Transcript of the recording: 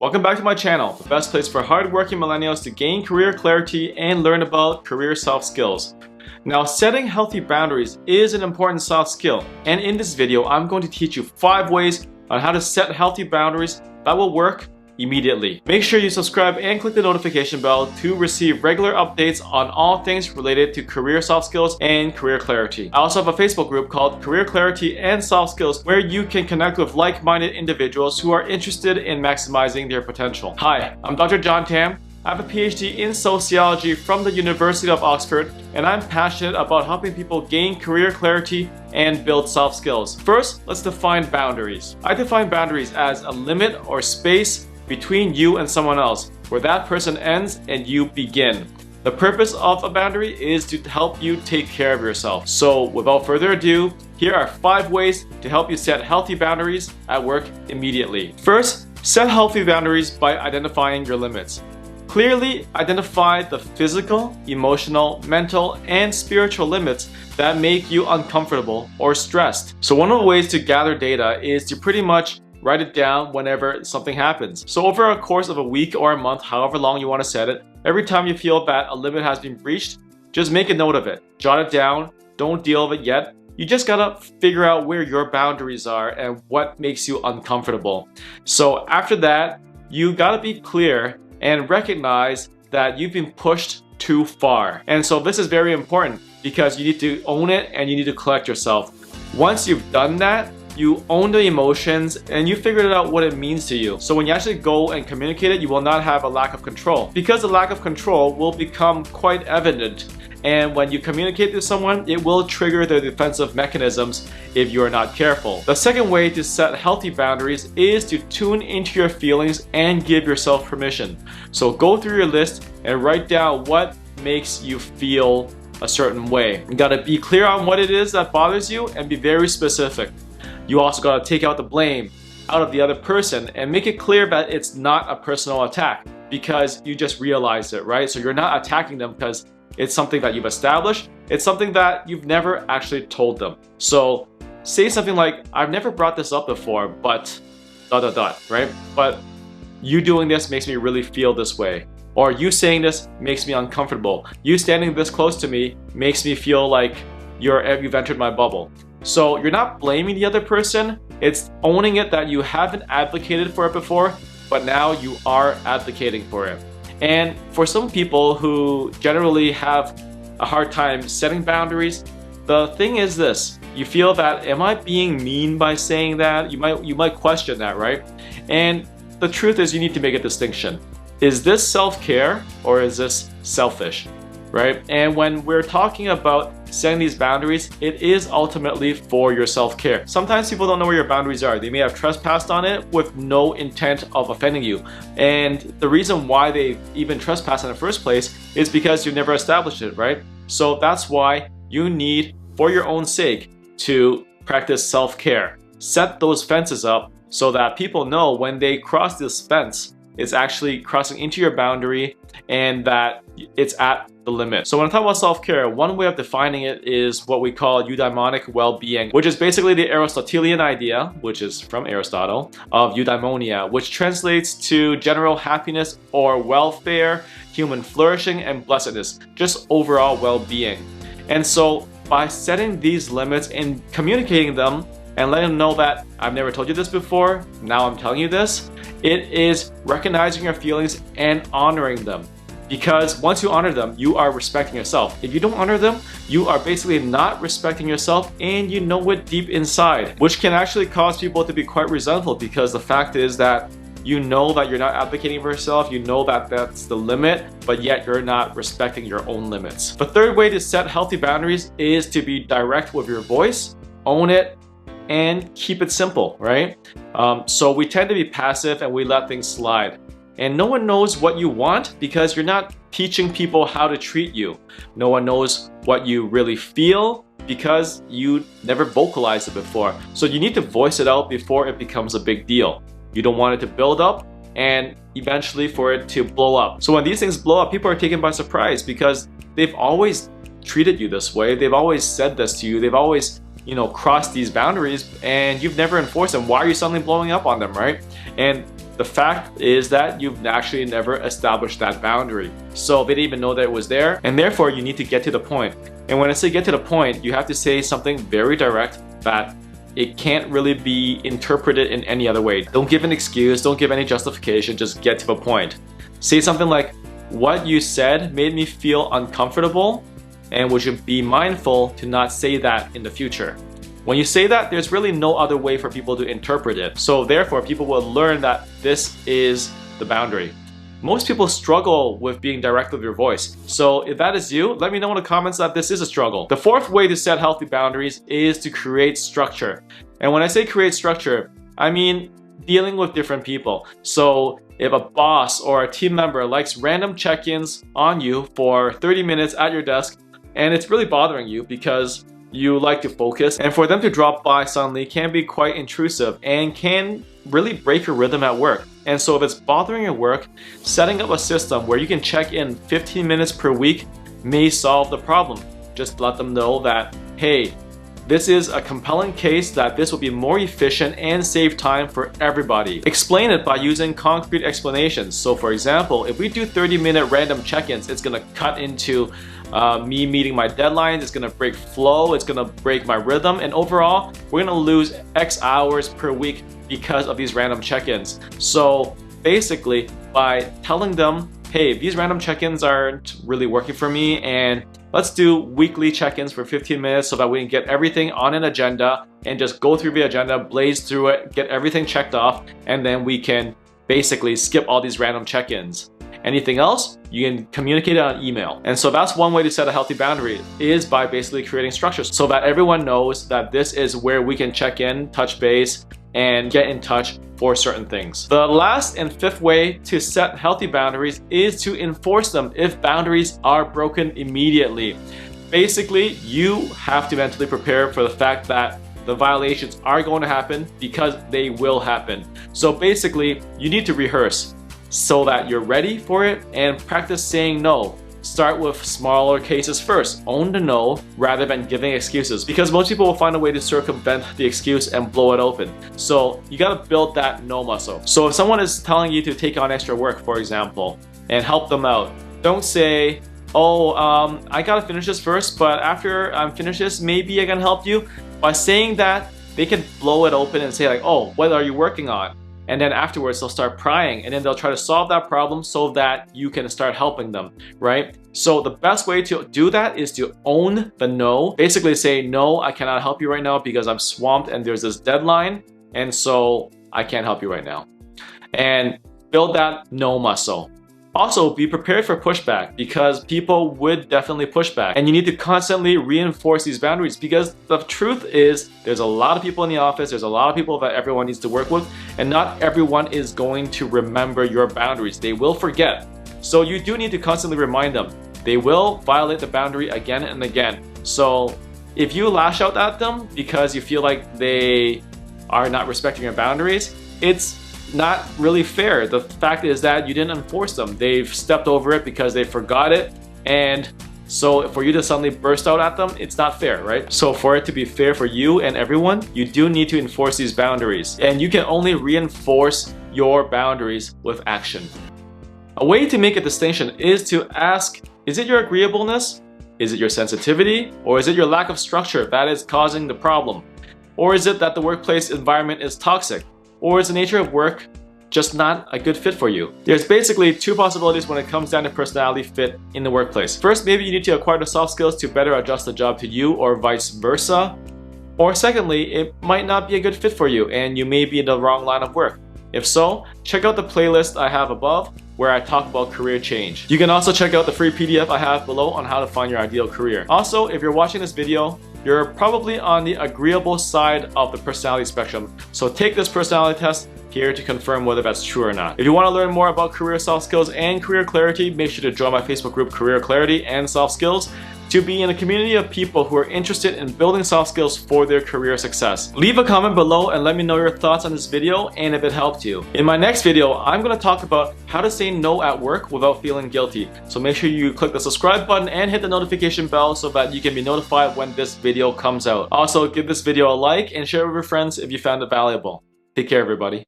Welcome back to my channel, the best place for hardworking millennials to gain career clarity and learn about career soft skills. Now, setting healthy boundaries is an important soft skill, and in this video, I'm going to teach you 5 ways on how to set healthy boundaries that will work immediately. Make sure you subscribe and click the notification bell to receive regular updates on all things related to career soft skills and career clarity. I also have a Facebook group called Career Clarity and Soft Skills where you can connect with like-minded individuals who are interested in maximizing their potential. Hi, I'm Dr. John Tam. I have a PhD in sociology from the University of Oxford, and I'm passionate about helping people gain career clarity and build soft skills. First, let's define boundaries. I define boundaries as a limit or space between you and someone else, where that person ends and you begin. The purpose of a boundary is to help you take care of yourself. So without further ado, here are 5 ways to help you set healthy boundaries at work immediately. First, set healthy boundaries by identifying your limits. Clearly identify the physical, emotional, mental, and spiritual limits that make you uncomfortable or stressed. So one of the ways to gather data is to pretty much write it down whenever something happens. So over a course of a week or a month, however long you want to set it, every time you feel that a limit has been breached, just make a note of it. Jot it down. Don't deal with it yet. You just gotta figure out where your boundaries are and what makes you uncomfortable. So after that, you gotta be clear and recognize that you've been pushed too far. And so this is very important because you need to own it and you need to collect yourself. Once you've done that, you own the emotions and you figured out what it means to you. So when you actually go and communicate it, you will not have a lack of control, because the lack of control will become quite evident. And when you communicate to someone, it will trigger their defensive mechanisms if you are not careful. The second way to set healthy boundaries is to tune into your feelings and give yourself permission. So go through your list and write down what makes you feel a certain way. You gotta be clear on what it is that bothers you and be very specific. You also gotta take out the blame out of the other person and make it clear that it's not a personal attack because you just realized it, right? So you're not attacking them because it's something that you've established. It's something that you've never actually told them. So say something like, I've never brought this up before, but ... right? But you doing this makes me really feel this way. Or you saying this makes me uncomfortable. You standing this close to me makes me feel like you've entered my bubble. So you're not blaming the other person, it's owning it that you haven't advocated for it before, but now you are advocating for it. And for some people who generally have a hard time setting boundaries, the thing is this: you feel that, am I being mean by saying that? You might question that, right? And the truth is, you need to make a distinction. Is this self-care or is this selfish? Right? And when we're talking about setting these boundaries, it is ultimately for your self-care. Sometimes people don't know where your boundaries are. They may have trespassed on it with no intent of offending you. And the reason why they even trespass in the first place is because you never established it, right? So that's why you need, for your own sake, to practice self-care. Set those fences up so that people know when they cross this fence, it's actually crossing into your boundary and that it's at the limit. So when I talk about self-care, one way of defining it is what we call eudaimonic well-being, which is basically the Aristotelian idea, which is from Aristotle, of eudaimonia, which translates to general happiness or welfare, human flourishing, and blessedness, just overall well-being. And so by setting these limits and communicating them and letting them know that I've never told you this before, now I'm telling you this, it is recognizing your feelings and honoring them. Because once you honor them, you are respecting yourself. If you don't honor them, you are basically not respecting yourself, and you know it deep inside, which can actually cause people to be quite resentful, because the fact is that you know that you're not advocating for yourself, you know that that's the limit, but yet you're not respecting your own limits. The third way to set healthy boundaries is to be direct with your voice, own it, and keep it simple, right? So we tend to be passive and we let things slide. And no one knows what you want because you're not teaching people how to treat you. No one knows what you really feel because you never vocalized it before. So you need to voice it out before it becomes a big deal. You don't want it to build up and eventually for it to blow up. So when these things blow up, people are taken by surprise because they've always treated you this way. They've always said this to you. They've always, crossed these boundaries and you've never enforced them. Why are you suddenly blowing up on them, right? And The fact is that you've actually never established that boundary. So they didn't even know that it was there, and therefore you need to get to the point. And when I say get to the point, you have to say something very direct that it can't really be interpreted in any other way. Don't give an excuse, don't give any justification, just get to the point. Say something like, what you said made me feel uncomfortable, and would you be mindful to not say that in the future? When you say that, there's really no other way for people to interpret it. So therefore, people will learn that this is the boundary. Most people struggle with being direct with your voice. So if that is you, let me know in the comments that this is a struggle. The fourth way to set healthy boundaries is to create structure. And when I say create structure, I mean dealing with different people. So if a boss or a team member likes random check-ins on you for 30 minutes at your desk, and it's really bothering you because you like to focus, and for them to drop by suddenly can be quite intrusive and can really break your rhythm at work. And so if it's bothering your work, setting up a system where you can check in 15 minutes per week may solve the problem. Just let them know that, hey, this is a compelling case that this will be more efficient and save time for everybody. Explain it by using concrete explanations. So for example, if we do 30-minute random check-ins, it's gonna cut into me meeting my deadlines, it's gonna break flow, it's gonna break my rhythm, and overall, we're gonna lose X hours per week because of these random check-ins. So basically, by telling them, hey, these random check-ins aren't really working for me, and let's do weekly check-ins for 15 minutes so that we can get everything on an agenda and just go through the agenda, blaze through it, get everything checked off, and then we can basically skip all these random check-ins. Anything else, you can communicate it on email. And so that's one way to set a healthy boundary, is by basically creating structures so that everyone knows that this is where we can check in, touch base, and get in touch for certain things. The last and fifth way to set healthy boundaries is to enforce them if boundaries are broken immediately. Basically, you have to mentally prepare for the fact that the violations are going to happen because they will happen. So basically, you need to rehearse so that you're ready for it and practice saying no. Start with smaller cases first. Own the no rather than giving excuses, because most people will find a way to circumvent the excuse and blow it open. So you gotta build that no muscle. So if someone is telling you to take on extra work, for example, and help them out, don't say, oh, I gotta finish this first, but after I'm finished this, maybe I can help you. By saying that, they can blow it open and say like, oh, what are you working on? And then afterwards they'll start prying, and then they'll try to solve that problem so that you can start helping them, right? So the best way to do that is to own the no. Basically say, no, I cannot help you right now because I'm swamped and there's this deadline, and so I can't help you right now. And build that no muscle. Also, be prepared for pushback, because people would definitely push back, and you need to constantly reinforce these boundaries, because the truth is there's a lot of people in the office, there's a lot of people that everyone needs to work with, and not everyone is going to remember your boundaries. They will forget. So you do need to constantly remind them. They will violate the boundary again and again. So if you lash out at them because you feel like they are not respecting your boundaries, it's not really fair. The fact is that you didn't enforce them. They've stepped over it because they forgot it, and so for you to suddenly burst out at them, it's not fair, right? So for it to be fair for you and everyone, you do need to enforce these boundaries, and you can only reinforce your boundaries with action. A way to make a distinction is to ask, is it your agreeableness? Is it your sensitivity? Or is it your lack of structure that is causing the problem? Or is it that the workplace environment is toxic? Or is the nature of work just not a good fit for you? There's basically two possibilities when it comes down to personality fit in the workplace. First, maybe you need to acquire the soft skills to better adjust the job to you, or vice versa. Or secondly, it might not be a good fit for you and you may be in the wrong line of work. If so, check out the playlist I have above where I talk about career change. You can also check out the free PDF I have below on how to find your ideal career. Also, if you're watching this video, you're probably on the agreeable side of the personality spectrum. So take this personality test here to confirm whether that's true or not. If you want to learn more about career soft skills and career clarity, make sure to join my Facebook group Career Clarity and Soft Skills to be in a community of people who are interested in building soft skills for their career success. Leave a comment below and let me know your thoughts on this video and if it helped you. In my next video, I'm going to talk about how to say no at work without feeling guilty. So make sure you click the subscribe button and hit the notification bell so that you can be notified when this video comes out. Also, give this video a like and share it with your friends if you found it valuable. Take care, everybody.